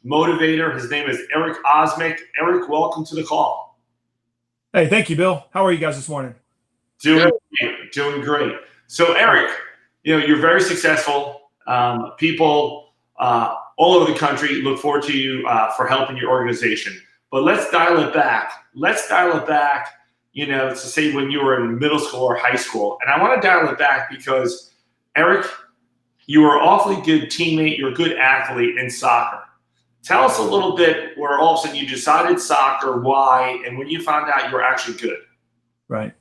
motivator. His name is Erik Ozimek. Erik, welcome to the call. Hey, thank you, Bill. How are you guys this morning? Doing great. Doing great. So, Erik, you're very successful. People all over the country look forward to you for helping your organization. But let's dial it back. To say when you were in middle school or high school. And I want to dial it back because, Erik, you were an awfully good teammate. You're a good athlete in soccer. Tell us a little bit where all of a sudden you decided soccer, why, and when you found out you were actually good. Right.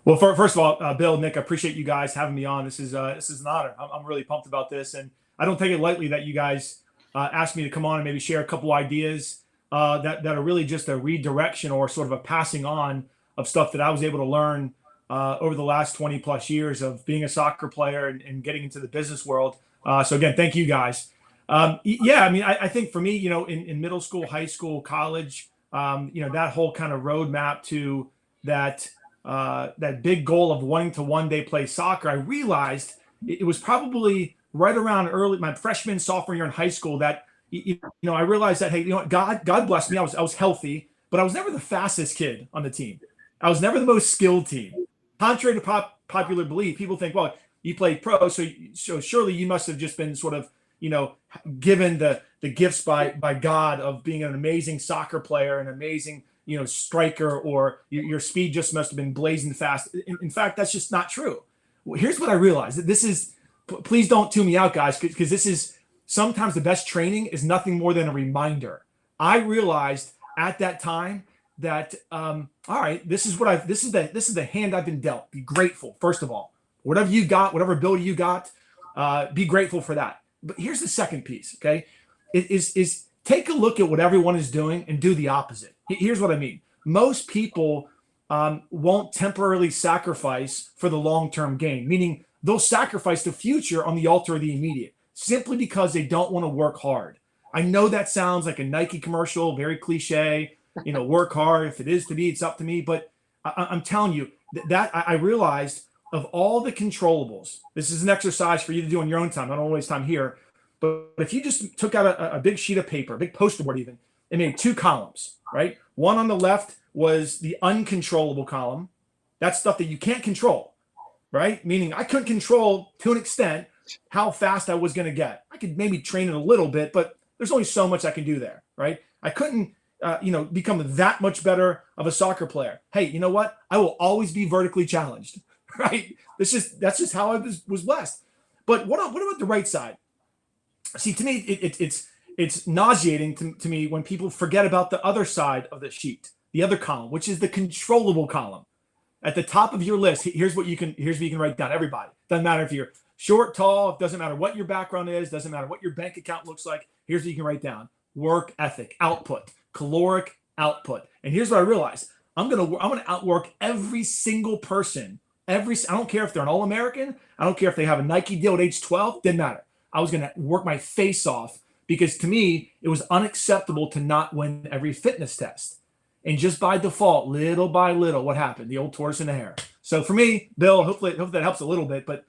Well, first of all, Bill, Nick, I appreciate you guys having me on. This is an honor. I'm really pumped about this, and I don't take it lightly that you guys asked me to come on and maybe share a couple ideas that are really just a redirection or sort of a passing on of stuff that I was able to learn over the last 20 plus years of being a soccer player and getting into the business world. So again, thank you guys. I think for me, in middle school, high school, college, that whole kind of roadmap to that big goal of wanting to one day play soccer, I realized it was probably right around my freshman, sophomore year in high school that, I realized that, hey, God bless me. I was healthy, but I was never the fastest kid on the team. I was never the most skilled team. Contrary to popular belief, people think, well, you played pro, so surely you must have just been sort of, given the gifts by God of being an amazing soccer player, an amazing, striker, or your speed just must have been blazing fast. In fact, that's just not true. Well, here's what I realized. Please don't tune me out, guys, because this is sometimes the best training is nothing more than a reminder. I realized at that time that, all right, this is the hand I've been dealt. Be grateful, first of all. Whatever you got, whatever ability you got, be grateful for that. But here's the second piece, okay? Is take a look at what everyone is doing and do the opposite. Here's what I mean. Most people won't temporarily sacrifice for the long-term gain, meaning they'll sacrifice the future on the altar of the immediate, simply because they don't want to work hard. I know that sounds like a Nike commercial, very cliche, work hard. If it is to be, it's up to me. But I'm telling you that I realized of all the controllables, this is an exercise for you to do on your own time. I don't want to waste time here. But if you just took out a big sheet of paper, a big poster board even, and made two columns, right? One on the left was the uncontrollable column. That's stuff that you can't control, right? Meaning I couldn't control, to an extent, how fast I was going to get. I could maybe train it a little bit, but there's only so much I can do there, right? I couldn't, become that much better of a soccer player. Hey, you know what? I will always be vertically challenged. Right? That's just how I was blessed. But what about the right side? See, to me, it's nauseating to me when people forget about the other side of the sheet, the other column, which is the controllable column. At the top of your list, here's what you can write down. Everybody. Doesn't matter if you're short, tall, doesn't matter what your background is, doesn't matter what your bank account looks like. Here's what you can write down. Work ethic, output, caloric output. And here's what I realized. I'm gonna outwork every single person. I don't care if they're an All-American. I don't care if they have a Nike deal at age 12. Didn't matter. I was going to work my face off because to me, it was unacceptable to not win every fitness test. And just by default, little by little, what happened? The old tortoise and the hare. So for me, Bill, hopefully that helps a little bit, but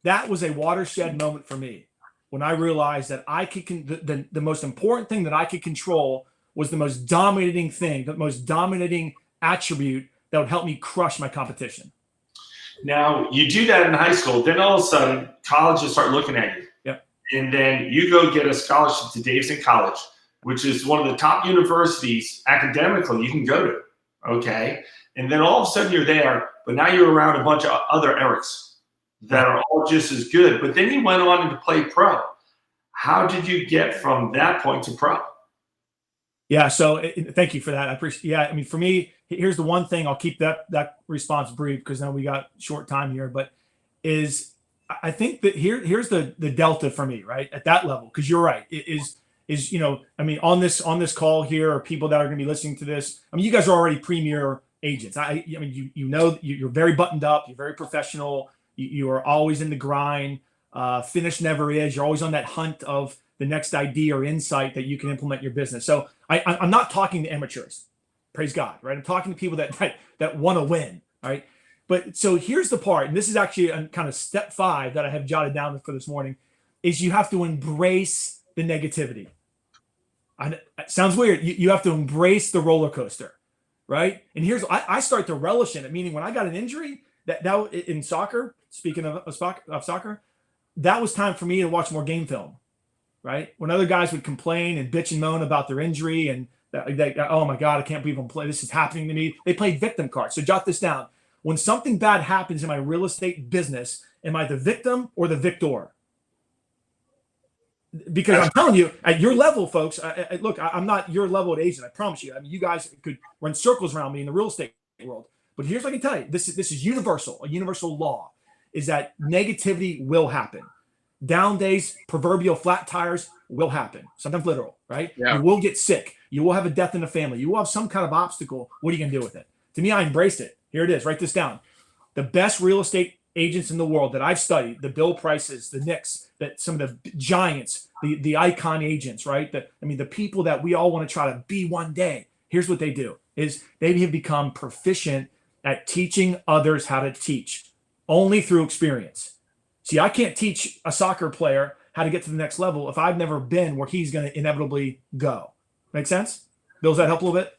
that was a watershed moment for me when I realized that the most important thing that I could control was the most dominating thing, the most dominating attribute that would help me crush my competition. Now, you do that in high school, then all of a sudden, colleges start looking at you. Yep. And then you go get a scholarship to Davidson College, which is one of the top universities academically you can go to, okay? And then all of a sudden you're there, but now you're around a bunch of other Eriks that are all just as good. But then you went on to play pro. How did you get from that point to pro? Yeah, so thank you for that. I appreciate. Yeah, I mean, for me, here's the one thing. I'll keep that response brief because now we got short time here. But I think that here's the delta for me, right, at that level. Because you're right. It is I mean, on this call here, or people that are going to be listening to this. I mean, you guys are already premier agents. I mean, you're very buttoned up. You're very professional. You are always in the grind. Finish never is. You're always on that hunt of the next idea or insight that you can implement your business. So I'm not talking to amateurs, praise God, right? I'm talking to people that want to win, right? But so here's the part, and this is actually a kind of step 5 that I have jotted down for this morning, is you have to embrace the negativity. It sounds weird. You have to embrace the roller coaster, right? And I start to relish in it. Meaning, when I got an injury, that in soccer. Speaking of soccer, that was time for me to watch more game film, right? When other guys would complain and bitch and moan about their injury and oh my God, I can't believe I'm playing. This is happening to me. They played victim cards. So jot this down. When something bad happens in my real estate business, am I the victim or the victor? Because I'm telling you, at your level, folks, look, I'm not your level at agent. I promise you. I mean, you guys could run circles around me in the real estate world. But here's what I can tell you. This is universal. A universal law is that negativity will happen. Down days, proverbial flat tires will happen. Sometimes literal, right? Yeah. You will get sick. You will have a death in the family. You will have some kind of obstacle. What are you going to do with it? To me, I embraced it. Here it is. Write this down. The best real estate agents in the world that I've studied, the Bill Prices, the Knicks, that some of the giants, the icon agents, right? The people that we all want to try to be one day. Here's what they do is they have become proficient at teaching others how to teach only through experience. See, I can't teach a soccer player how to get to the next level if I've never been where he's going to inevitably go. Make sense? Bill, does that help a little bit?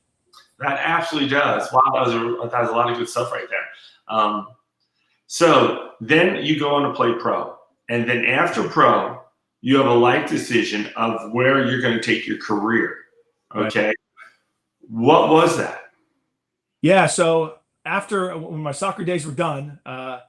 That absolutely does. Wow, that was a lot of good stuff right there. So then you go on to play pro. And then after pro, you have a life decision of where you're going to take your career. Okay. Right. What was that? Yeah. So when my soccer days were done, I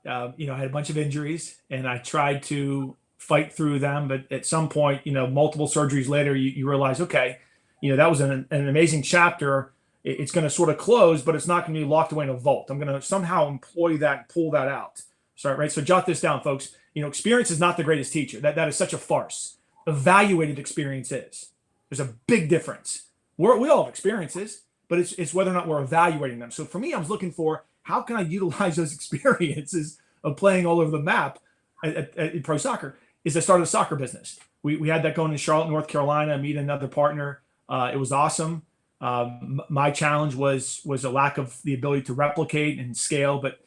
had a bunch of injuries and I tried to fight through them. But at some point, multiple surgeries later, you realize, okay, that was an amazing chapter. It's going to sort of close, but it's not going to be locked away in a vault. I'm going to somehow employ that and pull that out. Right. So jot this down, folks. Experience is not the greatest teacher. That is such a farce. Evaluated experience is. There's a big difference. We all have experiences, but it's whether or not we're evaluating them. So for me, I was looking for how can I utilize those experiences of playing all over the map at pro soccer. Is I started a soccer business. We had that going in Charlotte, North Carolina. Meet another partner. It was awesome. My challenge was a lack of the ability to replicate and scale. But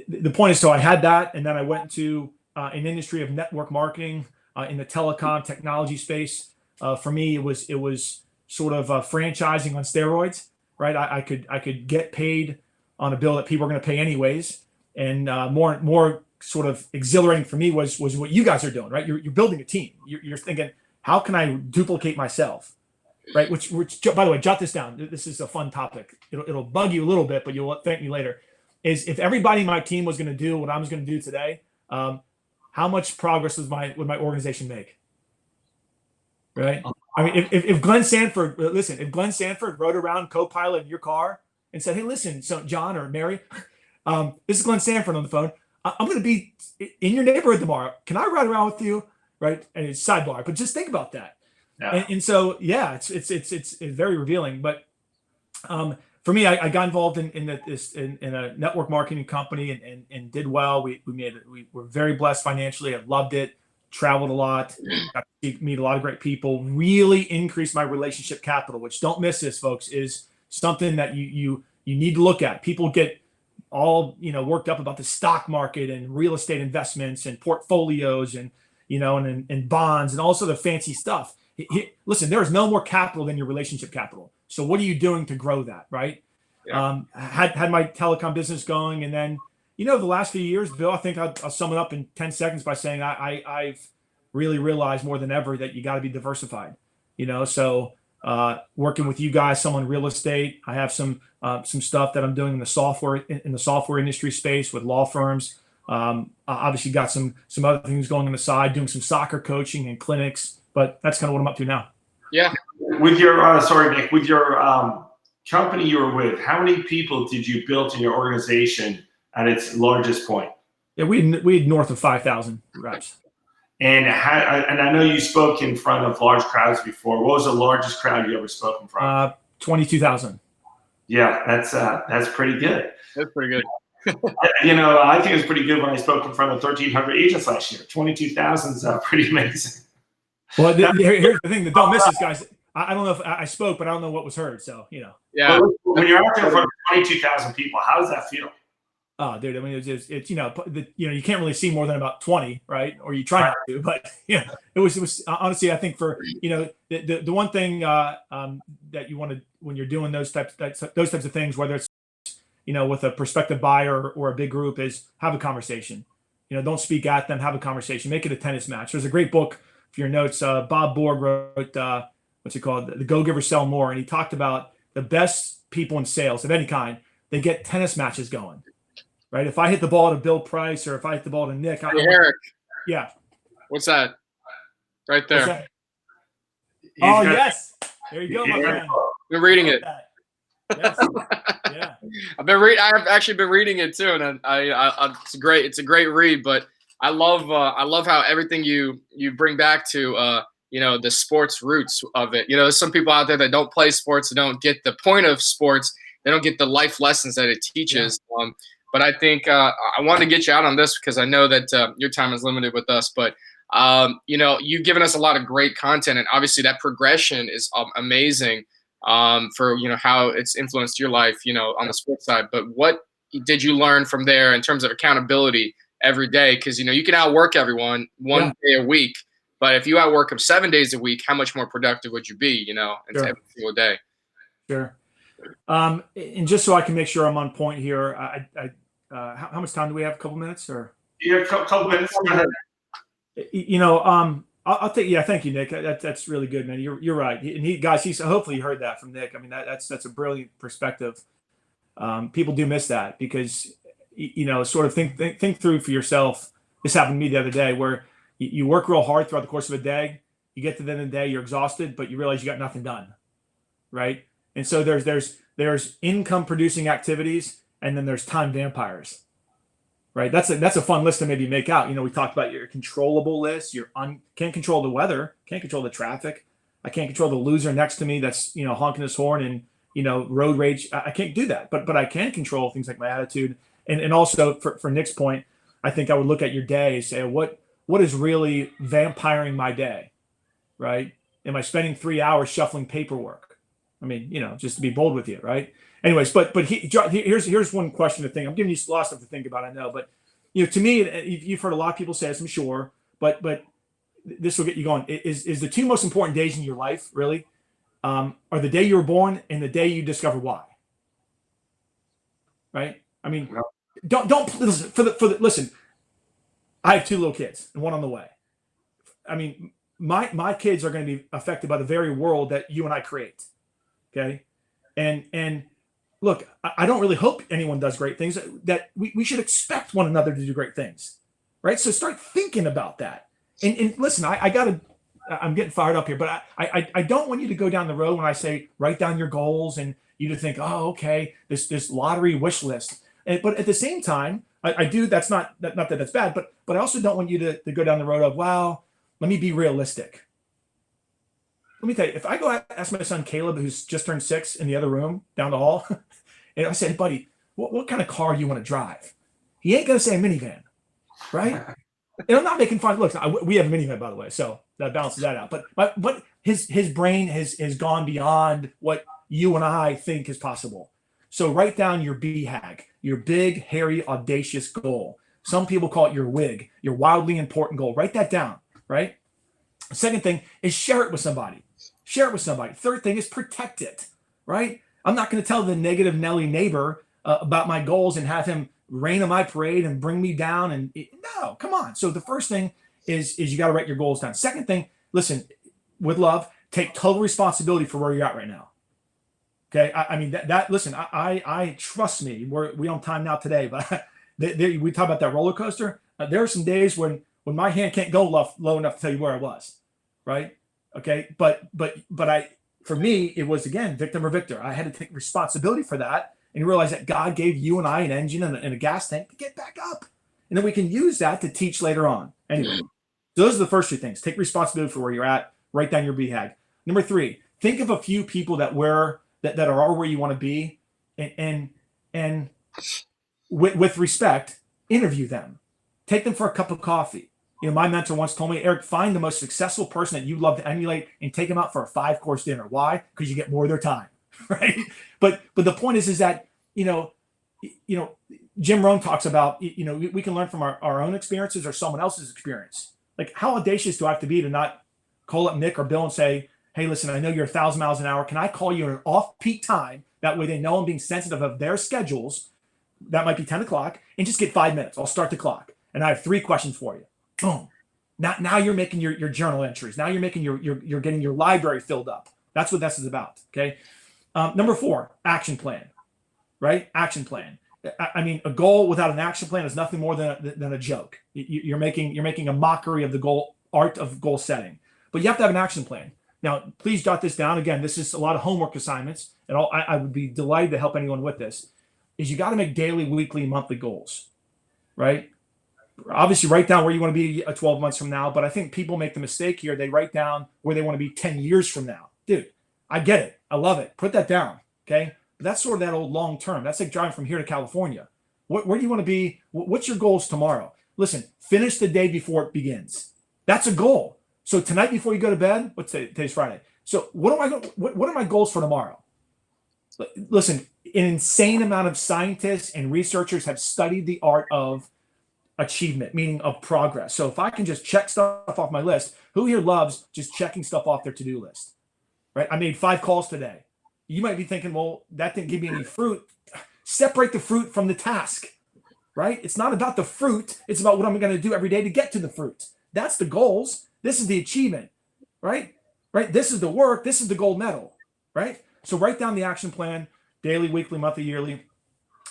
the point is, so I had that, and then I went to an industry of network marketing in the telecom technology space. For me, it was sort of franchising on steroids, right? I could get paid on a bill that people are going to pay anyways, and more sort of exhilarating for me was what you guys are doing, right? You're building a team. You're thinking, how can I duplicate myself, right? Which by the way, jot this down. This is a fun topic. It'll bug you a little bit, but you'll thank me later. Is if everybody in my team was going to do what I was going to do today, how much progress would my organization make? Right? I mean, if Glenn Sanford, if Glenn Sanford rode around co-pilot in your car and said, "Hey, listen, so John or Mary, this is Glenn Sanford on the phone. I'm going to be in your neighborhood tomorrow. Can I ride around with you?" Right? And it's sidebar, but just think about that. Yeah. And so, yeah, it's very revealing. But for me, I got involved in a network marketing company and did well. We were very blessed financially. I loved it. Traveled a lot. Got to meet a lot of great people. Really increased my relationship capital. Which, don't miss this, folks, is something that you need to look at. People get all worked up about the stock market and real estate investments and portfolios and and bonds and also the fancy stuff. Listen, there is no more capital than your relationship capital. So what are you doing to grow that, right? Yeah. Had my telecom business going, and then the last few years, Bill, I think I'll sum it up in 10 seconds by saying I've really realized more than ever that you got to be diversified. So working with you guys, some on real estate. I have some stuff that I'm doing in the software industry space with law firms. Obviously got some other things going on the side, doing some soccer coaching and clinics, but that's kind of what I'm up to now. Yeah. With your, sorry, Nick, with your company you were with, how many people did you build in your organization at its largest point? Yeah, we had north of 5,000 reps. And I know you spoke in front of large crowds before. What was the largest crowd you ever spoke in front of? 22,000. Yeah, that's pretty good. That's pretty good. I think it was pretty good when I spoke in front of 1,300 agents last year. 22,000 is pretty amazing. Well, here's the thing that don't miss this, guys. I don't know if I spoke, but I don't know what was heard. So Yeah. When you're out there in front of 22,000 people, how does that feel? Oh, dude, I mean, it's you can't really see more than about 20, right? Or you try not to, but yeah, it was honestly, I think for, the one thing that you want to, when you're doing those types of things, whether it's, with a prospective buyer or a big group, is have a conversation. Don't speak at them, have a conversation, make it a tennis match. There's a great book for your notes. Bob Borg wrote, what's it called? The Go Giver Sell More. And he talked about the best people in sales of any kind, they get tennis matches going. Right. If I hit the ball to Bill Price or if I hit the ball to Nick, Hey, Erik. Yeah. What's that? Right there. That? Oh, yes. There you go, my friend. Been reading it. Yes. Yeah. I've actually been reading it too, and it's great. It's a great read. But I love how everything you bring back to the sports roots of it. There's some people out there that don't play sports, that don't get the point of sports, they don't get the life lessons that it teaches. Yeah. But I think I wanted to get you out on this because I know that your time is limited with us. But you've given us a lot of great content, and obviously that progression is amazing for how it's influenced your life, on the sports side. But what did you learn from there in terms of accountability every day? Because you can outwork everyone one day a week, but if you outwork them 7 days a week, how much more productive would you be? Every single day. Sure. And just so I can make sure I'm on point here, how much time do we have? A couple minutes, or? Yeah, a couple minutes. Go ahead. I'll take. Yeah, thank you, Nick. That's really good, man. You're right. And guys, hopefully you heard that from Nick. I mean, that's a brilliant perspective. People do miss that because sort of think through for yourself. This happened to me the other day, where you work real hard throughout the course of a day. You get to the end of the day, you're exhausted, but you realize you got nothing done, right? And so there's income producing activities, and then there's time vampires, right? That's a fun list to maybe make out. We talked about your controllable list. Can't control the weather, can't control the traffic. I can't control the loser next to me that's honking his horn and road rage. I can't do that, but I can control things like my attitude. And also for Nick's point, I think I would look at your day and say, what is really vampiring my day, right? Am I spending 3 hours shuffling paperwork? I mean, just to be bold with you, right? Anyways, but here's one question to think. I'm giving you a lot of stuff to think about, I know, but to me, you've heard a lot of people say this, I'm sure, but this will get you going. Is the two most important days in your life really are the day you were born and the day you discover why, right? I mean, don't listen listen. I have 2 little kids and one on the way. I mean, my kids are going to be affected by the very world that you and I create. Okay. And look, I don't really hope anyone does great things. That we should expect one another to do great things. Right. So start thinking about that. And listen, I'm getting fired up here, but I don't want you to go down the road when I say write down your goals and you to think, oh, okay, this lottery wish list. But at the same time, I do, that's not that that's bad, but I also don't want you to go down the road of, wow, let me be realistic. Let me tell you, if I go ask my son Caleb, who's just turned 6 in the other room down the hall, and I say, hey, buddy, what kind of car do you want to drive? He ain't going to say a minivan, right? And I'm not making fun. Look, we have a minivan, by the way, so that balances that out. But his brain has gone beyond what you and I think is possible. So write down your BHAG, your big, hairy, audacious goal. Some people call it your WIG, your wildly important goal. Write that down, right? The second thing is share it with somebody. Share it with somebody. Third thing is protect it, right? I'm not going to tell the negative Nelly neighbor about my goals and have him rain on my parade and bring me down. And no, come on. So the first thing is you got to write your goals down. Second thing, listen, with love, take total responsibility for where you're at right now. Okay. I mean, listen, I trust me. We on time now today, but we talk about that roller coaster. There are some days when my hand can't go low enough to tell you where I was. Right. Okay. But for me, it was, again, victim or victor. I had to take responsibility for that and realize that God gave you and I an engine and a gas tank to get back up. And then we can use that to teach later on. Anyway, so those are the first 2 things. Take responsibility for where you're at. Write down your BHAG. Number 3, think of a few people that are where you want to be, and with respect, interview them. Take them for a cup of coffee. My mentor once told me, Eric, find the most successful person that you'd love to emulate and take them out for a 5-course dinner. Why? Because you get more of their time, right? But the point is that you know, Jim Rohn talks about, you know, we can learn from our own experiences or someone else's experience. Like, how audacious do I have to be to not call up Nick or Bill and say, hey, listen, I know you're 1,000 miles an hour. Can I call you at an off-peak time? That way they know I'm being sensitive of their schedules. That might be 10 o'clock, and just get 5 minutes. I'll start the clock. And I have 3 questions for you. Boom. Now you're making your journal entries. Now you're making you're getting your library filled up. That's what this is about. Okay. Number 4, action plan. Right? Action plan. I mean, a goal without an action plan is nothing more than a joke. You're making a mockery of the art of goal setting. But you have to have an action plan. Now, please jot this down. Again, this is a lot of homework assignments, and I would be delighted to help anyone with this. Is you got to make daily, weekly, monthly goals, right? Obviously, write down where you want to be 12 months from now. But I think people make the mistake here. They write down where they want to be 10 years from now. Dude, I get it. I love it. Put that down, okay? But that's sort of that old long term. That's like driving from here to California. Where do you want to be? What's your goals tomorrow? Listen, finish the day before it begins. That's a goal. So tonight before you go to bed, today's Friday. So what are my goals for tomorrow? Listen, an insane amount of scientists and researchers have studied the art of achievement, meaning of progress. So if I can just check stuff off my list, who here loves just checking stuff off their to-do list? Right? I made 5 calls today. You might be thinking, well, that didn't give me any fruit. Separate the fruit from the task, right? It's not about the fruit. It's about what I'm going to do every day to get to the fruit. That's the goals. This is the achievement, right? Right? This is the work. This is the gold medal, right? So write down the action plan, daily, weekly, monthly, yearly,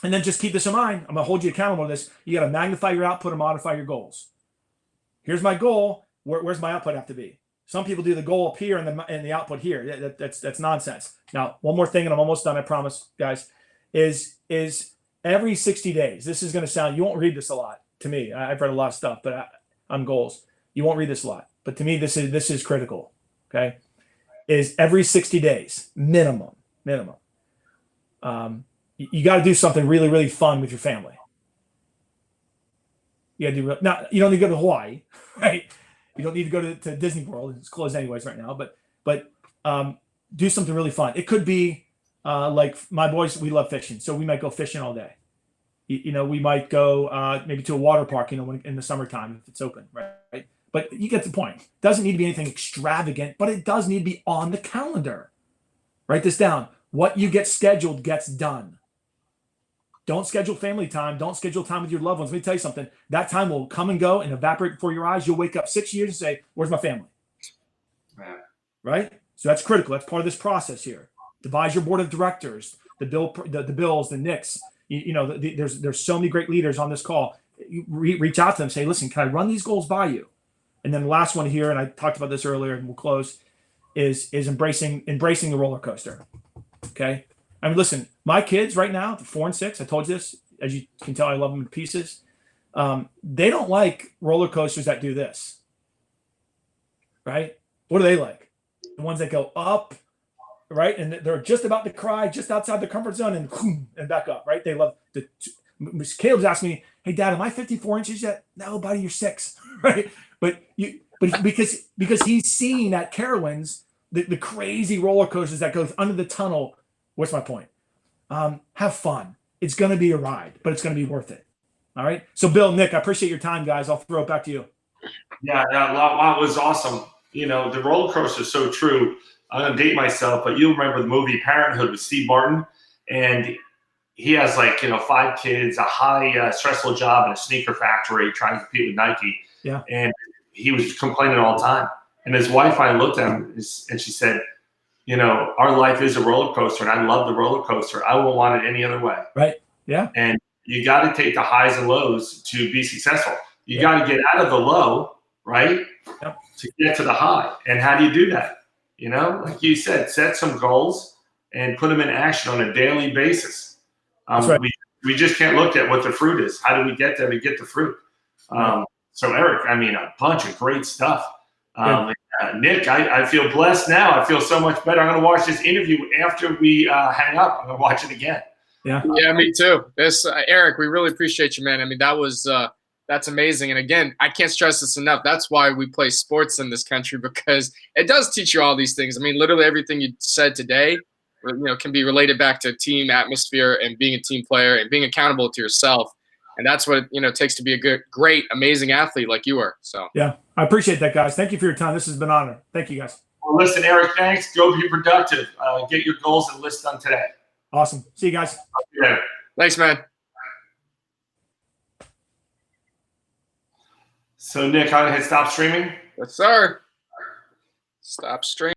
and then just keep this in mind. I'm going to hold you accountable to this. You got to magnify your output and modify your goals. Here's my goal. Where's my output have to be? Some people do the goal up here and the output here. That's nonsense. Now, one more thing, and I'm almost done, I promise, guys, is every 60 days. This is going to sound, you won't read this a lot to me. I've read a lot of stuff, but on goals, you won't read this a lot. But to me, this is critical. Okay, is every 60 days minimum. You got to do something really, really fun with your family. You got to do now. You don't need to go to Hawaii, right? You don't need to go to Disney World. It's closed anyways right now. But do something really fun. It could be like my boys. We love fishing, so we might go fishing all day. We might go maybe to a water park. In the summertime if it's open, right? But you get the point. It doesn't need to be anything extravagant, but it does need to be on the calendar. Write this down. What you get scheduled gets done. Don't schedule family time. Don't schedule time with your loved ones. Let me tell you something. That time will come and go and evaporate before your eyes. You'll wake up 6 years and say, where's my family? Man. Right? So that's critical. That's part of this process here. Devise your board of directors, the Bills, the Knicks. There's so many great leaders on this call. You reach out to them, say, listen, can I run these goals by you? And then the last one here, and I talked about this earlier, and we'll close, is embracing the roller coaster. Okay? I mean, listen, my kids right now, 4 and 6, I told you this, as you can tell, I love them to pieces. They don't like roller coasters that do this. Right? What do they like? The ones that go up, right? And they're just about to cry, just outside the comfort zone, and back up, right? They love Caleb's asked me, hey, Dad, am I 54 inches yet? No, buddy, you're 6, right? But because he's seen at Carowinds the crazy roller coasters that go under the tunnel. What's my point? Have fun. It's going to be a ride, but it's going to be worth it. All right. So, Bill, Nick, I appreciate your time, guys. I'll throw it back to you. Yeah, that was awesome. The roller coaster is so true. I'm going to date myself, but you remember the movie Parenthood with Steve Martin, and he has 5 kids, a high stressful job in a sneaker factory trying to compete with Nike. Yeah. And he was complaining all the time. And his wife finally looked at him and she said, our life is a roller coaster, and I love the roller coaster. I won't want it any other way. Right. Yeah. And you got to take the highs and lows to be successful. You got to get out of the low, right, to get to the high. And how do you do that? Like you said, set some goals and put them in action on a daily basis. That's right. We just can't look at what the fruit is. How do we get there to get the fruit? So, Erik, a bunch of great stuff. Nick, I feel blessed now. I feel so much better. I'm going to watch this interview after we hang up. I'm going to watch it again. Yeah, me too. Erik, we really appreciate you, man. That's amazing. And again, I can't stress this enough. That's why we play sports in this country, because it does teach you all these things. Literally everything you said today can be related back to team atmosphere and being a team player and being accountable to yourself. And that's what it takes to be a great, amazing athlete like you are. So yeah, I appreciate that, guys. Thank you for your time. This has been an honor. Thank you, guys. Well, listen, Erik, thanks. Go be productive. Get your goals and list done today. Awesome. See you guys. Yeah. Thanks, man. So, Nick, I hit stop streaming. Yes, sir. Stop streaming.